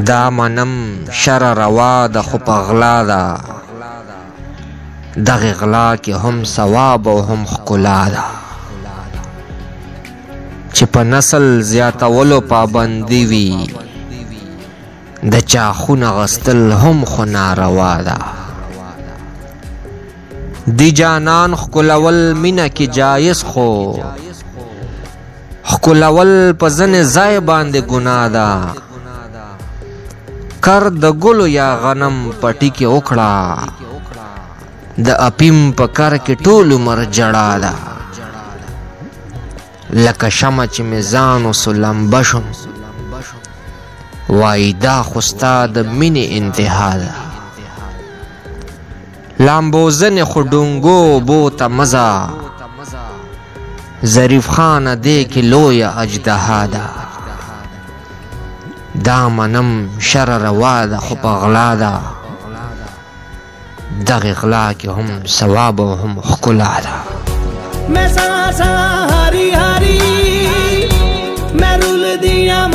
دا منم شر روا ده خو په غلا ده، دغه غلا کې هم ثواب او هم ښکلا ده، چې په نسل زیاتولو پابندي وي، د چا خونه غستل هم خو ناروا ده. دی جانان ښکلول مینه کې جایز، خو ښکلول په ځنې ځای باندې ګناه ده. کر د ګلو یا غنم پټي کې وکړه، د اپیم په کر کې ټول عمر جړا ده. لکه شمع چې مې ځان وسو لمبه شم، وایي دا خو ستا د مینې انتها ده. لامبوزنې خو ډونګو بو ته مزه، ظریف خانه دې کې لویه اجدها ده. دا منم شر روا ده خو په غلا ده، دغه غلا کې هم ثواب او هم ښکلا ده. میں سانساں ہاری ہاری میں رول دیاں